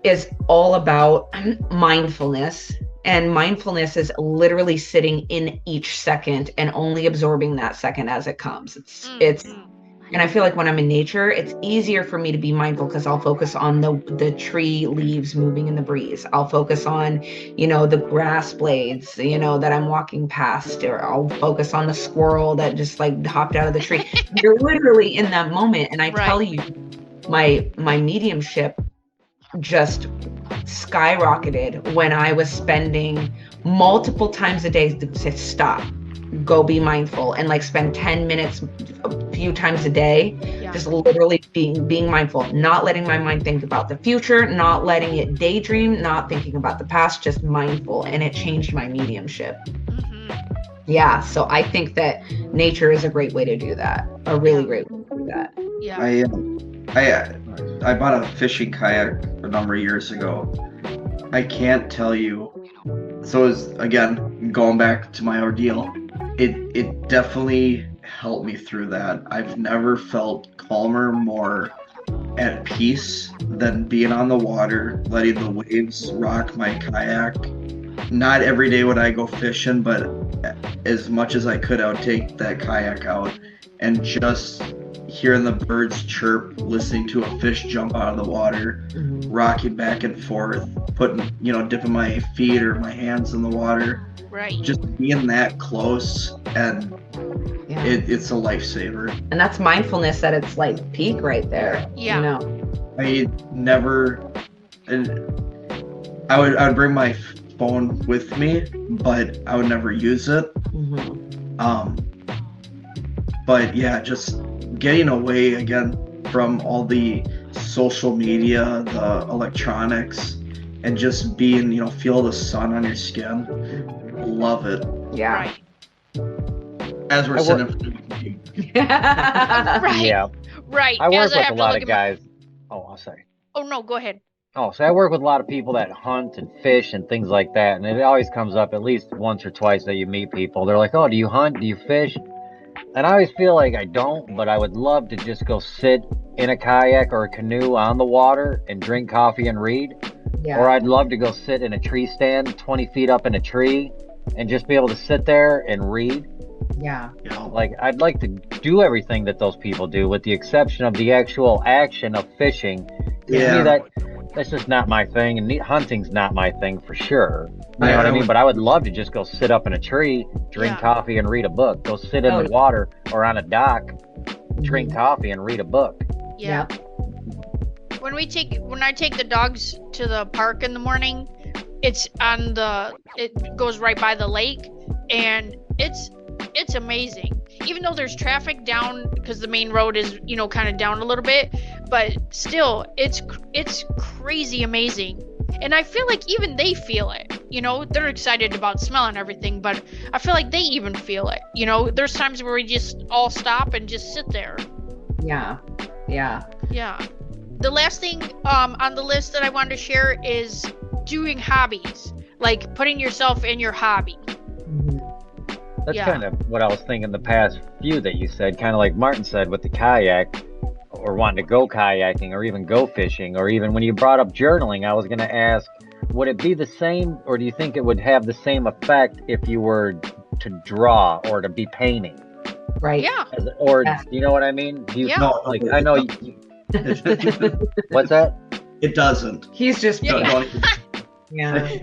is all about mindfulness. And mindfulness is literally sitting in each second and only absorbing that second as it comes. And I feel like when I'm in nature, it's easier for me to be mindful, because I'll focus on the tree leaves moving in the breeze. I'll focus on, the grass blades, that I'm walking past, or I'll focus on the squirrel that just like hopped out of the tree. You're literally in that moment. And I tell you, my mediumship just skyrocketed when I was spending multiple times a day to say, stop, go be mindful, and like spend 10 minutes a few times a day, just literally being mindful, not letting my mind think about the future, not letting it daydream, not thinking about the past, just mindful. And it changed my mediumship. Yeah, so I think that nature is a great way to do that, a really great way to do that. Yeah. I bought a fishing kayak a number of years ago. I can't tell you. So again, going back to my ordeal, it definitely helped me through that. I've never felt calmer, more at peace than being on the water, letting the waves rock my kayak. Not every day would I go fishing, but as much as I could, I would take that kayak out and just hearing the birds chirp, listening to a fish jump out of the water, rocking back and forth, dipping my feet or my hands in the water. Right. Just being that close, and it's a lifesaver. And that's mindfulness at its like peak right there. Yeah. I never, I would bring my phone with me, but I would never use it. But yeah, just getting away again from all the social media, the electronics, and just being, feel the sun on your skin. Love it. Yeah. Right. As we're sitting in Right. Yeah. Right. I work As with have a to lot look of at guys. Oh, I'll say. Oh no, go ahead. Oh, so I work with a lot of people that hunt and fish and things like that, and it always comes up at least once or twice that you meet people. They're like, "Oh, do you hunt? Do you fish?" And I always feel like I don't, but I would love to just go sit in a kayak or a canoe on the water and drink coffee and read. Yeah. Or I'd love to go sit in a tree stand 20 feet up in a tree and just be able to sit there and read. Yeah. Like, I'd like to do everything that those people do, with the exception of the actual action of fishing. To me, that's just not my thing, and hunting's not my thing for sure. You know what I mean? But I would love to just go sit up in a tree, drink coffee, and read a book. Go sit in the water or on a dock drink coffee and read a book. Yeah. When I take the dogs to the park in the morning, it goes right by the lake, and it's amazing. Even though there's traffic down because the main road is, kind of down a little bit, but still it's crazy amazing. And I feel like even they feel it. They're excited about smelling everything, but I feel like they even feel it. There's times where we just all stop and just sit there. Yeah. The last thing on the list that I wanted to share is doing hobbies, like putting yourself in your hobby. That's kind of what I was thinking the past few that you said, kind of like Martin said with the kayak, or wanting to go kayaking, or even go fishing, or even when you brought up journaling, I was going to ask, would it be the same, or do you think it would have the same effect if you were to draw or to be painting? Right. Yeah. Or you know what I mean? Do you, Yeah. I know. What's that? It doesn't. He's just Yeah.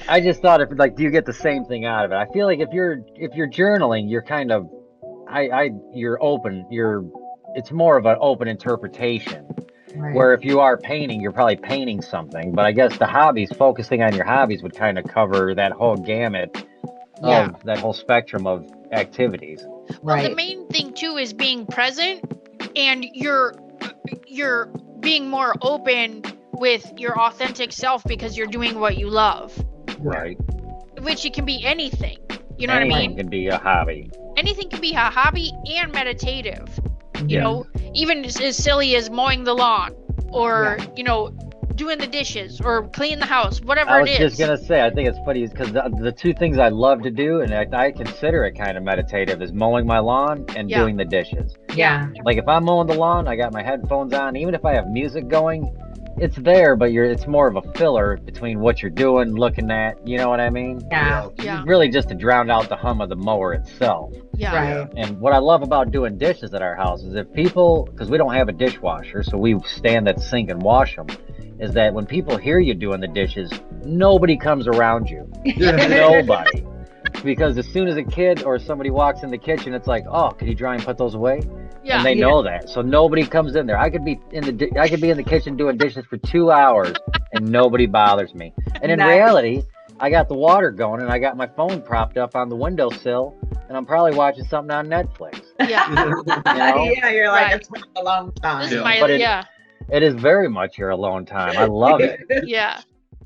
I just thought do you get the same thing out of it? I feel like if you're journaling, you're kind of, you're open. It's more of an open interpretation. Right. Where if you are painting, you're probably painting something. But I guess the hobbies, focusing on your hobbies, would kind of cover that whole gamut of that whole spectrum of activities. Well, the main thing too is being present, and you're being more open with your authentic self because you're doing what you love. Right. Which it can be anything. You know what I mean? Anything can be a hobby. Anything can be a hobby and meditative. You know, even as silly as mowing the lawn, or doing the dishes, or clean the house, whatever it is. I was just gonna say, I think it's funny because the two things I love to do, and I consider it kind of meditative, is mowing my lawn and doing the dishes. Yeah. Like if I'm mowing the lawn, I got my headphones on. Even if I have music going, it's there, but it's more of a filler between what you're doing, looking at. You know what I mean? Yeah. Really, just to drown out the hum of the mower itself. Yeah. Right. And what I love about doing dishes at our house is if people, because we don't have a dishwasher, so we stand at the sink and wash them, is that when people hear you doing the dishes, nobody comes around you. Nobody. Because as soon as a kid or somebody walks in the kitchen, it's like, oh, can you dry and put those away? Yeah. And they know that, so nobody comes in there. I could be in the kitchen doing dishes for 2 hours, and nobody bothers me. And in reality, I got the water going, and I got my phone propped up on the windowsill, and I'm probably watching something on Netflix. Yeah. Yeah, you're like, it's been a long time. This is it is very much your alone time. I love it. Yeah.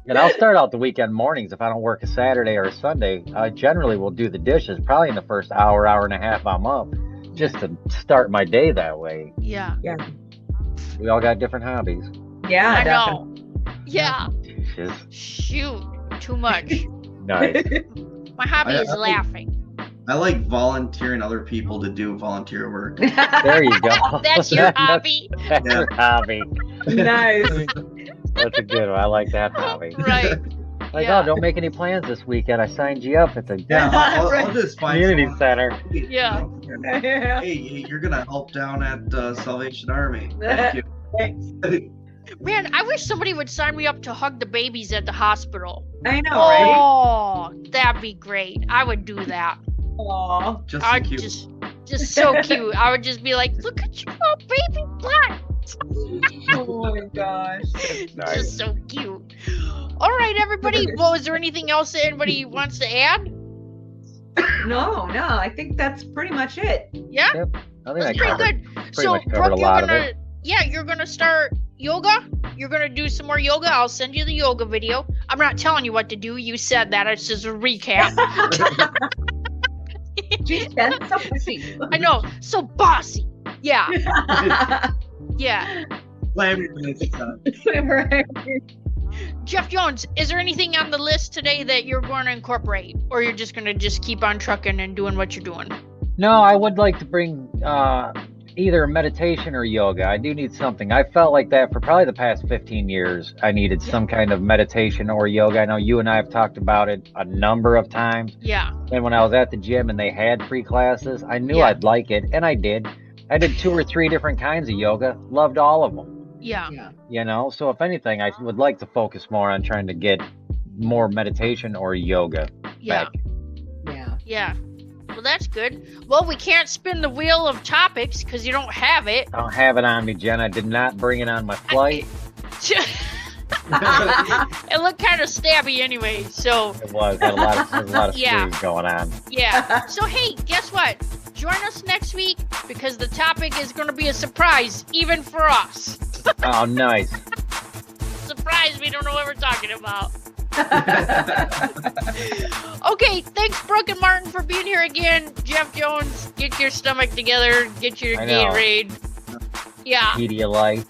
And I'll start out the weekend mornings if I don't work a Saturday or a Sunday. I generally will do the dishes probably in the first hour and a half I'm up, just to start my day that way. Yeah. We all got different hobbies. Yeah, I know. Yeah. Dishes. Shoot, too much. Nice. My hobby is laughing. I like volunteering other people to do volunteer work. There you go. That's your hobby. That's your hobby. Nice. That's a good one. I like that hobby. Right. Oh, don't make any plans this weekend. I signed you up at the I'll just find community center. Yeah. Hey, you're gonna help down at Salvation Army. Thank you. Thanks. Man, I wish somebody would sign me up to hug the babies at the hospital. I know, right? Oh, that'd be great. I would do that. Aw. Just I'd cute. just so cute. I would just be like, look at your little baby butt. Oh my gosh. Nice. Just so cute. All right, everybody. Well, is there anything else that anybody wants to add? No, I think that's pretty much it. Yeah? Yep. I think That's I pretty covered, good. pretty So, much covered Brooke, a lot of it. you're gonna start yoga. You're gonna do some more yoga. I'll send you the yoga video. I'm not telling you what to do. You said that. It's just a recap. Geez, that's so busy. I know. So bossy. Yeah. Yeah. Slam your face down. Right. Jeff Jones, is there anything on the list today that you're going to incorporate, or you're just gonna keep on trucking and doing what you're doing? No, I would like to bring either meditation or yoga. I do need something. I felt like that for probably the past 15 years. I needed some kind of meditation or yoga. I know you and I have talked about it a number of times. Yeah. And when I was at the gym and they had free classes, I knew I'd like it, and I did. I did 2 or 3 different kinds of yoga. Loved all of them. Yeah. You know, so if anything, I would like to focus more on trying to get more meditation or yoga Yeah. back. Yeah. Yeah. Well, that's good. Well, we can't spin the wheel of topics because you don't have it. I don't have it on me, Jen. I did not bring it on my flight. It looked kind of stabby anyway, so. It was. Had a lot of Yeah. sleeves going on. Yeah. So, hey, guess what? Join us next week because the topic is going to be a surprise, even for us. Oh, nice. Surprise, we don't know what we're talking about. Okay, thanks, Brooke and Martin, for being here again. Jeff Jones, get your stomach together, get your I know. Gatorade. Yeah. Pedialyte.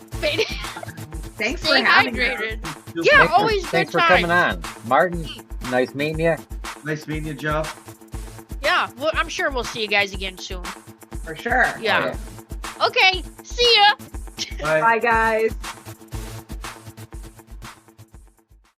Thanks for Stay having us. hydrated. Yeah, always Thanks good for coming times. on. Martin, nice meeting you. Nice meeting you, Jeff. Yeah, well, I'm sure we'll see you guys again soon. For sure. Yeah. Okay, see ya. Bye. Bye, guys.